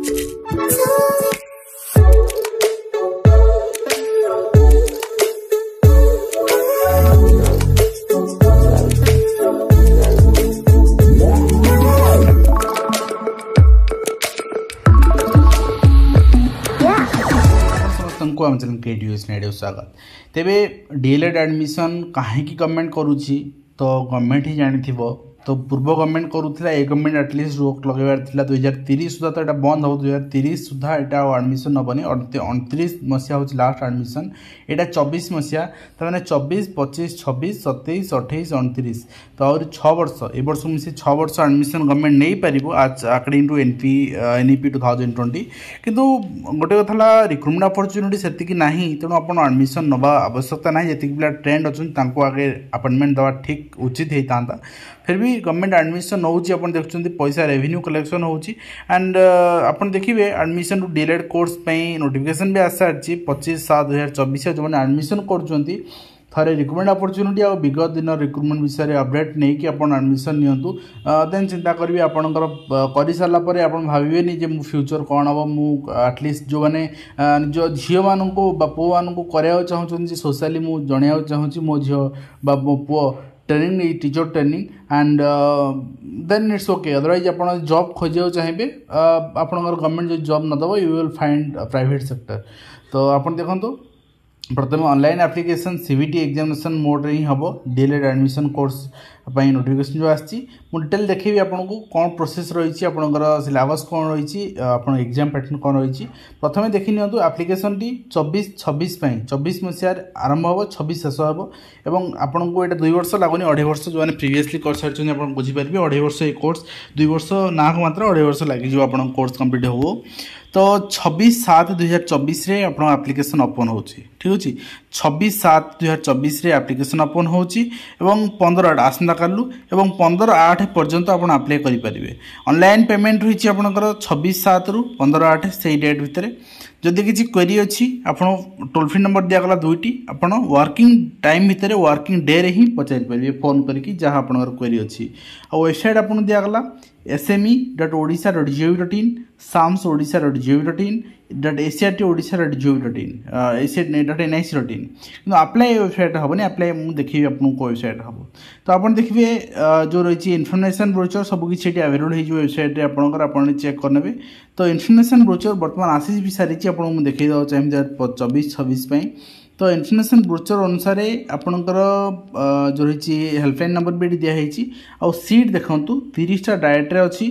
आम चैनल के स्वागत। तेबे डीएलएड एडमिशन कहीं गवर्नमेंट करुच्ची तो गवर्नमेंट ही जानी तो पूर्व गवर्नमेंट करूला ए गवर्नमेंट एटलिस्ट रोक लगेबार 2030 सुधा तो यहाँ बंद हम 2030 सुधा यहाँ एडमिशन नबनी 29 मसीहा हूँ लास्ट एडमिशन यहाँ 24 मसीहा तमें 24 25 26 27 28 29 तो आहरी 6 वर्ष ए वर्ष मिसी 6 वर्ष एडमिशन गवर्नमेंट नहीं पार अकॉर्डिंग टू एनईपी 2020 किंतु गोटे कथा रिक्रुटमेंट अपॉर्चुनिटी से तेणु आप एडमिशन नवा आवश्यकता ना जी पिला ट्रेंड अच्छा आगे अपॉइंटमेंट देवा ठीक उचित होता फिर भी गवर्नमेंट एडमिशन नौ देखते पैसा रेवेन्यू कलेक्शन होची एंड आप देखिए एडमिशन डीएलएड कोर्स नोटिफिकेशन भी आस सारी 25/7/2024 जो मैंने एडमिशन कर थे रिक्रुटमेंट अपॉर्चुनिटी और विगत दिन रिक्रुटमेंट विषय अपडेट नहीं कि आप एडमिशन नियंतु देन चिंता करेंगे आपंकर कर सारापर आप भावेनि जे मो फ्यूचर कौन हम एटलिस्ट जो मैंने निज झील मानू पु मानू कराया चाहूँगी सोशली मुझे जनवा चाहूँगी मो झी मो पु training teacher training and then it's okay otherwise आप जॉब खोजा चाहिए आपंकर गवर्नमेंट जो जॉब नदब you will find private sector तो आप देखो प्रथम online application CBT examination mode रे ही हम डीएलएड एडमिशन कोर्स नोटिफिकेशन जो आसी डिटेल देखी आपको कौन प्रोसेस रही आपंकर सिलेबस कौन रही एग्जाम पैटर्न कौन रही प्रथम देखी नियंतु एप्लिकेशन टी 24 मसीह आरंभ हम 26 शेष हम आपन को यहाँ 2 वर्ष लगुनि 2.5 वर्ष जो मैंने प्रीवियसली कर सारी आप बुझीपारे 2.5 वर्ष ये कोर्स 2 वर्ष ना मात्र 2.5 वर्ष लगे आप कोर्स कंप्लीट हो तो 26/7/2024 रे आप एप्लिकेशन ओपन हो ठीक अच्छे 26/7/2024 रे एप्लिकेशन ओपन हो 15/8 आसंता कालू एवं 15/8 पर्यंत आप अप्लाई करेंगे ऑनलाइन पेमेंट रही आपंकर 26/7 रु 15/8 से डेट भितर जदि किसी क्वेरी अच्छी आप टोल फ्री नंबर दिगला 2टी आप वर्किंग टाइम भितर वर्किंग डे रे ही पचारि पारे फोन करके जहाँ आपंकर क्वेरी अच्छी आ वेबसाइट आपको दिगला sme.odisha.gov.in samsodisha.gov.in .acrt.odisha.gov.in .nic.in कि अप्लाई वेबसाइट हेनी अप्लाई मुझे देखिए आपको वेबसाइट हम तो आप देखिए जो रही इनफर्मेशन ब्रोचर सबकि अवेलेबल हो वेबसाइट आपंकर चेक करने तो इनफर्मेशन ब्रोचर बर्तमान आसी भी सारी आपको मुझे देखा चाहिए 24-26 तो इनफर्मेशन ब्रोचर अनुसार आपणकर जो रही हेल्पलाइन नंबर भी दिखाई आउ सीट देखूँ 30टा डायरेक्टर अच्छी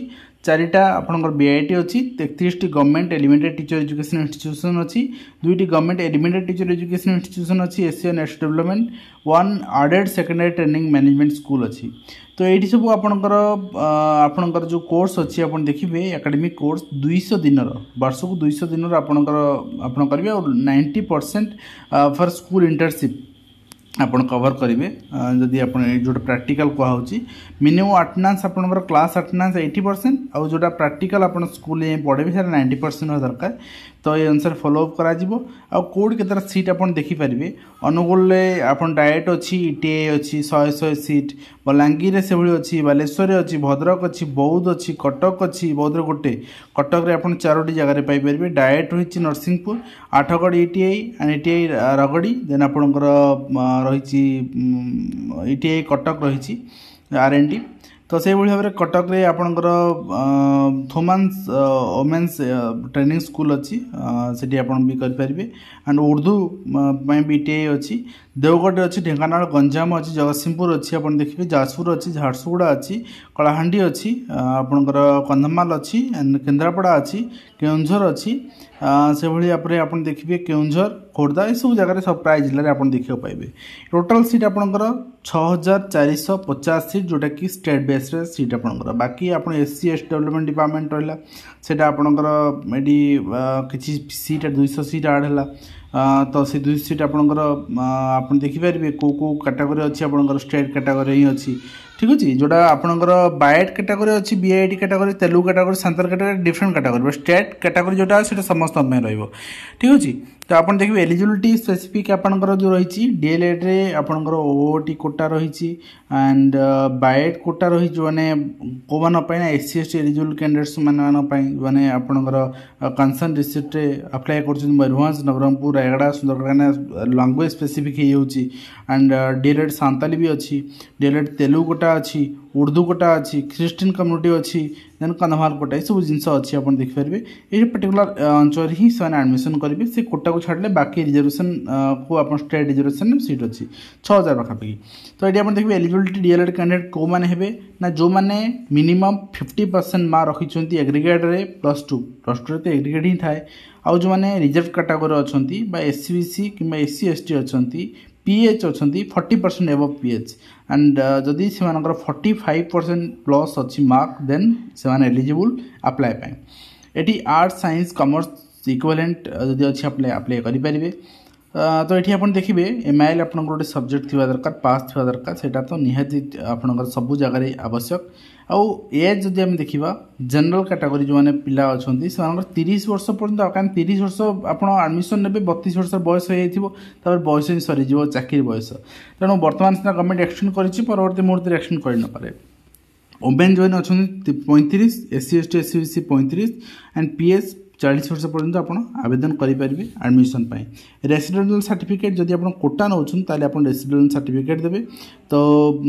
4टा आपंकर बीआईटी अच्छी 33टी government elementary teacher education institution अच्छी 2टी government elementary teacher education institution अच्छी SC and ST development 1 aided secondary training management school अच्छी तो ये सब आपणकर जो कोर्स अच्छी आप देखिए एकेडमिक कोर्स 200 दिन वर्ष को 200 दिन आपड़ करेंगे और 90% फॉर स्कूल इंटर्नशिप आपन कवर करेंगे जदि आप जो प्रैक्टिकल कहुच्छी मिनिमम अटेंडेंस आपंकर क्लास अटेंडेंस 80% आउ जो प्रैक्टिकल आप स्कूल पढ़े सारा 90% हो दरकार तो ये अनुसार फॉलोअप करा कौट के सीट आप देखिपारे अनुगुल आप डायरेक्ट अच्छी ईटीआई अच्छी 100 सीट बलांगीर से अच्छी बालेश्वर अच्छी भद्रक अच्छी बौद्ध अच्छी कटक अच्छी बौद्ध गोटे कटक रे आप 4टी जगह पाइपर डायरेक्ट रही Narsinghpur Athgarh ETI and ETI रगड़ी देन आपंकर रही ईटीआई कटक रही आरएनडी तो से भाव में कटक रे आपंकर थोमान्स वोमेन्स ट्रेनिंग स्कूल अच्छी से आप भी करेंगे एंड उर्दू भी ईटीआई अच्छी देवगढ़ अच्छी ढेंकानाल गंजाम अच्छी जगतसिंहपुर अच्छी आप देखिए जाजपुर अच्छी झारसुगुड़ा अच्छी कलाहांडी अच्छी आपंकर कंधमाल अच्छी एंड केन्द्रापड़ा अच्छी केउंझर अच्छी से भाई आप देखिए केउंझर खोर्धा ये सब जगह सब प्राय जिले में आप देखा पाइबे टोटाल सीट आपंकर 6450 सीट जोटा कि स्टेट बेस रे सीट आपंकर बाकी आप एससी एसटी डेवलपमेंट डिपार्टमेंट रहा से आपंकर ये किसी सीट 200 सीट आड है तो से 200 सीट आपंकर आप देखिपारे कौ कैटेगरी अच्छी आपंकर स्टेट कैटेगरी ही अच्छी ठीक अच्छे जोटा आपंकर बायड कैटेगरी अच्छी BID category Telugu category Santal category different category state category जोटा है समस्त ठीक अच्छे तो आप देखिए एलिजिबिलिटी स्पेसिफिक आपंकर जो रही डीएलएड रे आपंकर ओओटी कोटा रही एंड बायड कोटा रही जो मैंने को मैंने एससी एसटी एलिजिबल कैंडिडेट्स मैंने आपंकर कंसर्न डिस्ट्रिक्ट अप्लाई कर Mayurbhanj Nabarangpur Rayagada Sundargarh language specific and DElEd Santali भी अच्छी डीएलएड तेलुगु कोटा अच्छी उर्दू कोटा अच्छी ख्रीस्टियन कम्युनिटी अच्छी देन कंधमाल कोटा ये सब जिनस अच्छी आप देखिपारे ये पर्टिकुलर अंचल ही से एडमिशन करेंगे से कोटा को छाड़े बाकी रिजर्वेशन को आप स्टेट रिजर्वेशन सीट अच्छी 6000 पाखापाखि तो ये आप देखिए एलिजिबिलिटी डीएलएड कैंडिडेट कौ मैंने हेबे ना जो मैंने मिनिमम 50% मार्क रखिंट एग्रीगेट रे +2 +2 तो एग्रीगेट ही थाए आउ जो मैंने रिजर्व कैटेगरी अच्छा एससीबीसी कि एससी एसटी अच्छा पीएच अच्छा 40% एबव पीएच एंड जदि से 45% प्लस अच्छी मार्क देन से एलिजिबल अप्लाई ये आर्ट्स साइंस कॉमर्स इक्विवेलेंट जदि अच्छी अप्लाई करेंगे तो ये आप देखिए एमआईएल आप गोटे सब्जेक्ट थी दरकार पास थी दरकार से तो निहाती आपंकर सब जगह आवश्यक आउ एज जदि आम देखा जनरल कैटेगरी जो मैंने पिला अच्छा से 30 वर्ष पर्यटन क्या 30 वर्ष आप आडमिशन ने 32 वर्ष बयस हो बयस ही सरीज चाकरी बयस तेणु बर्तमान सीना गवर्नमेंट एक्सटेंड करवर्ती मुहूर्त एक्सटेंड कर नपे ओमेन जो अच्छा 35 SC ST SCBC 35 and pH 40 वर्ष पर्यंत आप आवेदन करेंगे एडमिशन रेसिडेंशियल सर्टिफिकेट जदि आप कोटा नौ आप रेसिडेंशियल सर्टिफिकेट देवे तो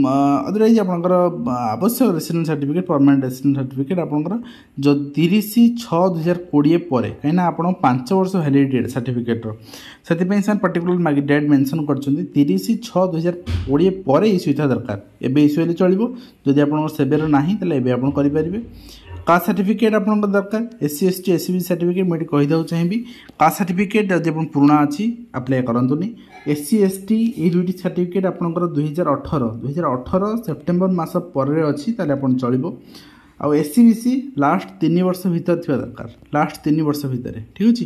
अदरवाइज आपंकर आवश्यक residential certificate permanent residential certificate आपंकर जो 30/6/2020 पर कहीं आप 5 वर्ष वैलिडिटी सर्टिफिकेटर से पर्टिकुलर डेट मेंशन कर 30/6/2020 पर इश्यू था दरकार एवं इश्यू हेल्ले चलो जदि आप सेवेर ना आप करेंगे कास्ट सर्टिफिकेट आप दरकार एससी एसटी एससीबी सर्टिफिकेट मुझे कहीदेव चाहिए कास्ट सर्टिफिकेट जब पुराना अच्छी अप्लाई करतुनि एससी एसटी ये दुईटी सर्टिफिकेट आपंकर 2018 सेप्टेम्बर मास पर अच्छी आप चलो आउ एससीबीसी लास्ट 3 वर्ष भीतर थी दरकार लास्ट 3 वर्ष भितर ठीक अच्छे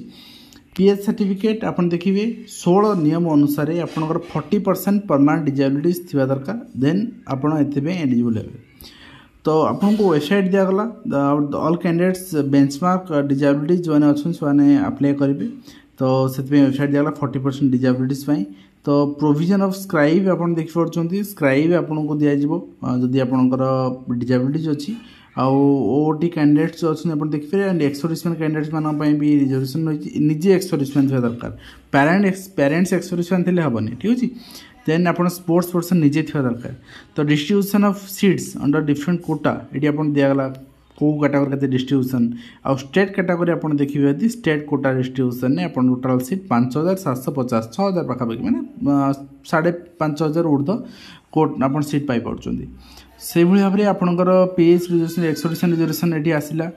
पीएच सर्टिफिकेट आप देखिए 16 नियम अनुसार आपंकर 40% परमानेंट डिजेबिलिटीज थी दरकार देन आपड़ एलिजिबल हे तो आपको वेबसाइट दिगला ऑल कैंडिडेट्स बेंचमार्क डिजेबिलिटीज जो अच्छे अप्लाई करेंगे तो से वेबसाइट दिगला 40% डिजेबिलिटीज तो प्रोविजन ऑफ स्क्राइब आप देखिए स्क्राइब आपको दिज्व जदि आपंकर डिजेबिलिटीज अच्छी आईटी कैंडिडेट्स जो अच्छे आप देखिए एंड एक्स सर्विसमैन कैंडिडेट्स मानी भी रिजर्वेशन रही निजे एक्स सर्विसमैन थी दरकार पेरेंट्स एक्स सर्विसमैन थे हेनी ठीक अच्छे देन आप स्पोर्ट्स पर्सन निजे थी दरकार तो distribution of seats under different quota ये आप दिगला कौ कैटेगरी के डिस्ट्रीब्यूशन आउ स्टेट कैटेगरी आप देखिए यदि स्टेट कोटा डिस्ट्रीब्यूशन में आप टोटाल सीट 5750 6000 पाखापाखि मैंने 5500 ऊर्ध्व कोट आप सीट पाई से भाव में आपंकर पीएच रिजर्वेशन एक्सर्वेशन रिजर्वेशन ये आसला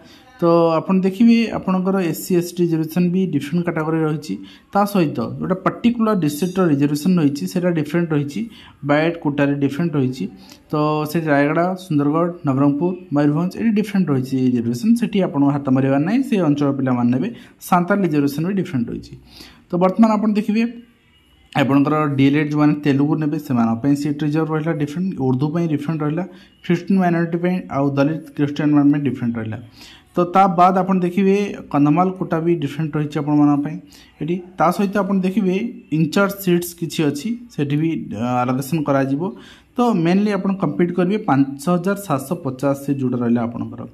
तो आप देखिए आपंकर एससी एसटी रिजर्वेशन भी डिफरेंट कैटेगरी रही सहित जोटा पर्टिकुलर डिस्ट्रिक्ट रिजर्वेशन रही है डिफरेंट रही बायड कोटा डिफरेंट रही तो से रायगड़ा सुंदरगढ़ नवरंगपुर मयूरभंज ये डिफरेंट रही रिजर्वेशन से आप हाथ मारे ना से अंचल पे सांताल रिजर्वेशन भी डिफरेंट रही तो बर्तमान आप देखिए आपंकर डीएलएड जो मैंने तेलुगु ने सीट रिजर्व रहा डिफरेंट उर्दू डिफरेंट रहा ख्रीस्टियन माइनॉरिटी आउ दलित क्रिश्चियन में डिफरेंट रहा तो ता बाद आप देखिए कंधमाल कोटा भी डिफरेंट रही ये सहित आप देखिए इंचार्ज सीट्स किसी अच्छी से भी आलोकेशन करा तो मेनली आप कम्पीट करेंगे 5750 से जोड़ा रहा आपंकर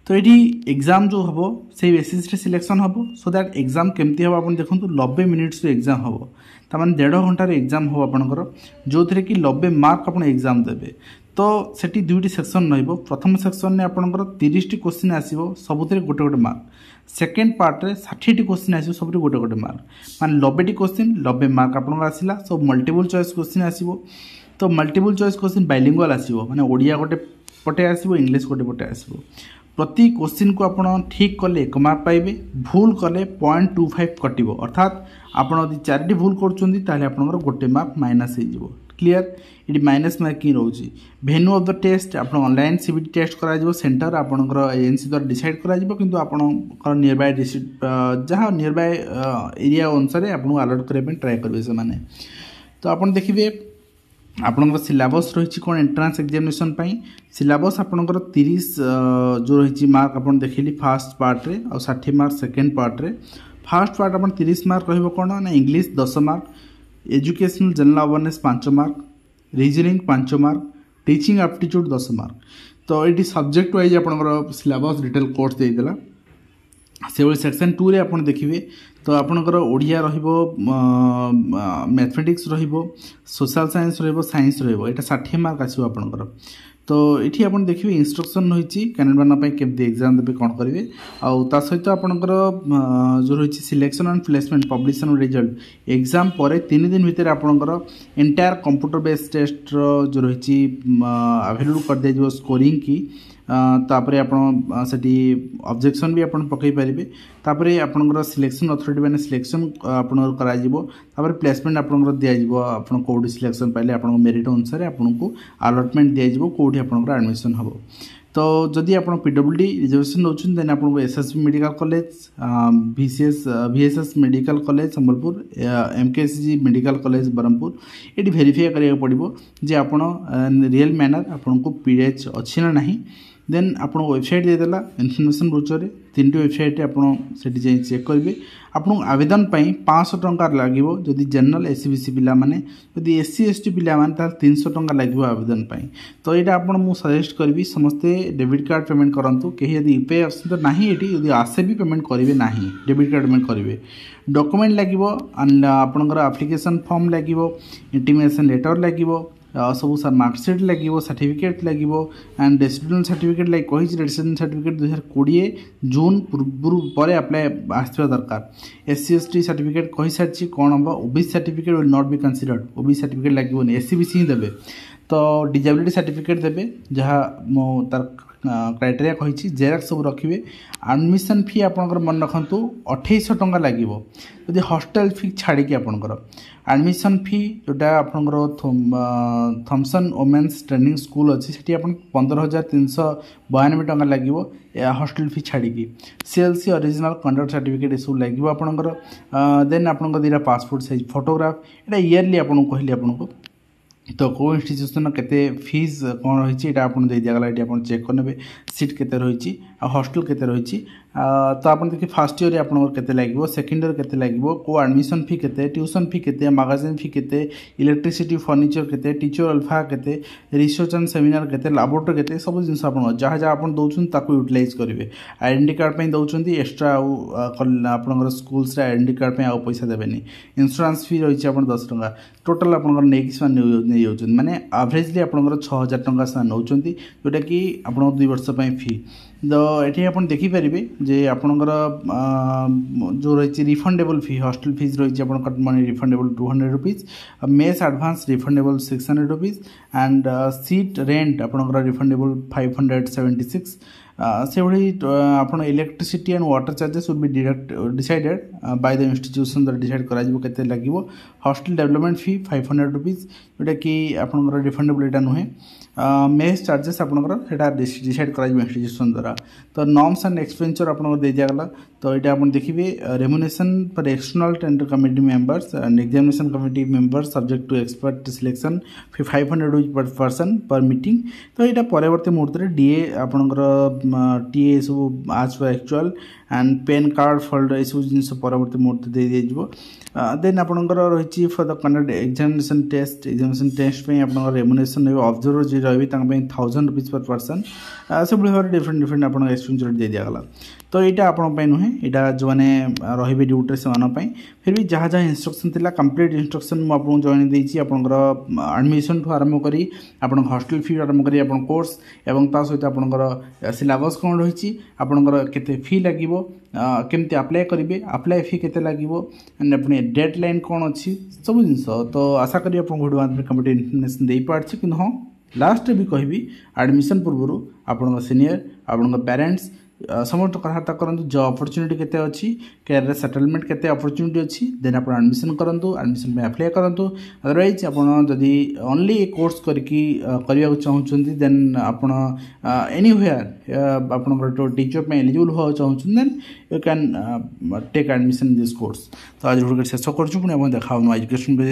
तो ये एग्जाम जो हम से बेसिस सिलेक्शन हम सो दैट एग्जाम केमती हम आप देखो 90 मिनिट्स एग्जाम हम तमाने 1.5 घंटार एग्जाम हो आपंकर जो थे कि 90 मार्क आप एग्जाम देवे तो सेठी दुईटी सेक्शन रहिबो प्रथम सेक्शन में आपनकर 30 टी क्वेश्चन आसीबो सबुतरे गोटे गोटे मार्क सेकेंड पार्ट रे 60 टी क्वेश्चन आसीबो सबुतरे गोटे गोटे मार्क माने 90 टी क्वेश्चन 90 मार्क आपनकर आसीला सब मल्टीपल चॉइस क्वेश्चन आसीबो तो मल्टीपल चॉइस क्वेश्चन बाइलिंगुअल आसीबो माने ओडिया गोटे पटे आसीबो इंग्लिश गोटे पटे आसीबो प्रति क्वेश्चन को आपन ठीक कले 1 मार्क पाइबे भूल कले 0.25 कटिबो अर्थात आपन यदि 4 टी भूल करचोंदी ताले आपनकर गोटे मार्क माइनस हो जिवो क्लियर ये माइनस मार्किंग रोचे भेन्यू ऑफ द टेस्ट आप ऑनलाइन सीबीटी टेस्ट करा सेंटर आपंकर एजेंसी द्वारा डिसाइड करा किंतु आपंकर नियर बाय डिस्ट्रिक्ट जहाँ नियर बाय एरिया अनुसार आपको अलर्ट करने ट्राए करेंगे से तो आप देखिए आपणकर सिलेबस रही कौन एंट्रांस एग्जामिनेशन सिलेबस आपणकर 30 जो रही मार्क आप देखिली फास्ट पार्ट रे और 60 मार्क सेकेंड पार्ट रे। फास्ट पार्ट आप 30 मार्क रही कौन ना English 10 mark, educational general awareness 5 mark, reasoning 5 mark, teaching aptitude 10 mark. तो ये सब्जेक्ट वाइज आपणकर सिलेबस डिटेल कोर्स देदेला। से सेक्शन 2 रे आपण देखिए तो आपणकर ओडिया रहिबो, मैथमेटिक्स रहिबो, सोशल साइंस रहिबो, साइंस रहिबो, एटा 60 मार्क आसीबो आपणकर। तो ये आपण देखिए इंस्ट्रक्शन रही कैंडिडेट माना केमती एग्जाम देबे कौन करेंगे आ सहित आपणकर जो रही selection and placement publication result exam पर 3 दिन भितर आपणकर एंटायर कंप्यूटर बेस्ड टेस्ट जो रही अवेलेबल कर दिया जो स्कोरिंग की तापर आपण सेठी ऑब्जेक्शन भी आपण पकई पारिबे। तापर आपणकर सिलेक्शन अथॉरिटी माने सिलेक्शन आपण करा जिवो, तापर प्लेसमेंट आपणकर दिया जिवो, आपण कोडी सिलेक्शन पाइले आपण मेरिट अनुसार आपनको अलॉटमेंट दिया जिवो कोडी आपणकर एडमिशन हबो। तो जदि आप पीडब्ल्यूडी रिजर्वेशन नौछन देन आपको SSB medical college, VSS medical college Sambalpur, MKCG medical college Brahmapur ये वेरीफाई करिया पड़िबो जे आपण रियल मैनर आपको पीएच अच्छी ना नहीं। देन आपन वेबसाइट देदेला इनफॉरमेशन ब्रोचर 3टी वेबसाइट आपन सेठी जाई चेक करेंगे। आपन आवेदन पई 500 टंका लागिवो जदि जनरल SC/BC पिला माने, जदि SC/ST पिला माने ताल 300 टंका लागिवो आवेदन पई। तो एटा आपन मु सजेस्ट करबी समस्ते डेबिट कार्ड पेमेंट करंतु, केही यदि यूपीआई ऑप्शन तो नाही एटी यदि आसे भी पेमेंट करिवे नाही डेबिट कार्ड पेमेंट करिवे। डॉक्यूमेंट लागिवो आपनकर एप्लिकेशन फॉर्म लागिवो, इंटीमेशन लेटर लागिवो, सब सर मार्कसीट लगे, सर्टिफिकेट लगे एंड रेसिडेंशियल सर्टिफिकेट लाइक कही रेसिडेंशियल सर्टिफिकेट 2020 जून पूर्व अप्लाई आसवा दरकार। SC/ST सर्टिफिकेट कही सारी कौन हम OBC certificate will not be considered, OBC certificate लगे SC/BC ही देवे। तो डिजेबिलिटी सर्टिफिकेट देवे जहाँ तार क्राइटेरिया कही जेरक्स सब रखिए। एडमिशन फी आपंकर मन रखु 2800 टंका लगे जदि हॉस्टल फी छाड़ी आपंकर एडमिशन फी जोटा आपंकर थॉमसन वोमेन्स ट्रेनिंग स्कूल अच्छी से 15,392 टंका लगे हॉस्टल फी छाड़ी। CLC ओरिजिनल कंडक्ट सर्टिफिकेट ये सब लगे आपंकर। देन आपंकर 2टा पासपोर्ट साइज फोटोग्राफ ये इयरली आपको कहली आपको। तो को इंस्टीट्यूशन केते फीस कौन रही आप दे दिगला ये आप चेक करने सीट केते रही हॉस्टल केते रही। तो आप देखिए फर्स्ट ईयर आपके लगे, सेकेंड ईयर केते लगे, को एडमिशन फी केते, ट्यूशन फी केते, मैगजीन फी केते, इलेक्ट्रिसिटी फर्निचर केते, टीचर अल्फा केते, रिसर्च एंड सेमिनार केते, लैबोरेटरी केते, सब जिन जहाँ जहाँ आप दौरान यूटिलाइज करेंगे। आइडेंटिटी कार्ड दौरान एक्सट्रा आप स्कूल्स आइडेंटिटी कार्ड आउ पैसा देवेनि। इंश्योरेंस फी रही 10 टंका टोटाल आप नहीं जाऊँ माने एवरेजली आप 6,000 टंका नौ जोटा कि आप 2 वर्ष फी। तो ये आप देखिपारे जे आपणकर जो रही रिफंडेबल फी हॉस्टल फीस रही money refundable 200 rupees, mess advance refundable 600 rupees and seat rent आपणकर रिफंडेबल 576। से भाई आप electricity and water charges would be decided by the institution द्वारा डिसाइड कर लगे। हॉस्टल डेवलपमेंट फी 500 रुपीज जोटा कि आपणकर रिफंडेबल एटा नुहे। मेस चार्जेस आपंकर डिसाइड कर इंस्टीट्यूशन द्वारा। तो नॉर्म्स एंड एक्सपेंचर आपको दे दिगला। तो ये आप देखिए रेम्युनेशन पर external tender committee members and examination committee members subject to expert selection 500 rupees per person per meeting. तो यहाँ परवर्ती मुहूर्त में DA आपंकर टीए सब आज पर actual and PAN card folder ये सब जिन परवर्ती मुहूर्त दे दिज्व। देन आपंकर रही for the conduct examination test आप रेम्युनेशन ऑब्जर्वर जी रही 1,000 रुपीज पर पर्सन से भाव डिफरेंट आप एक्सपेंचर दे दिगला। तो यहाँ आपण नुहे यहाँ जो मैंने रे ड्यूटी से फिर भी जहाँ जहाँ इंस्ट्रक्शन थिला कंप्लीट इंस्ट्रक्शन मुझे जॉइन देती आपंकर एडमिशन ठू आरंभ करी आप हॉस्टल फी आरंभ करी आप कोर्स एवं ता सहित आपंकर सिलेबस कौन रही आपंकर केते फी लगे केमती अप्लाई करेंगे अप्लाई फी केते लगे एंड अपने डेडलाइन कौन अच्छी सब जिन। तो आशा करी आप वीडियो माध्यम कंप्लीट इनफॉरमेशन दे पार्छ कि हाँ लास्ट भी कहबी एडमिशन पूर्व आप सीनियर आप पेरेंट्स समस्त कथबार्ता करूँ जो अपॉर्चुनिटी केते अच्छी कैरियर सेटलमेंट केते अपॉर्चुनिटी अच्छी देन आप एडमिशन करूँ एडमिशन में अप्लाई करूँ। अदरवाइज आपड़ी ओनली कोर्स करने चाहते देन आप एनीवेयर आप टीचर में एलिजिबल होगा चाहते then you can take admission this course. तो आज वीडियो शेष कर देखा एजुकेशन पे।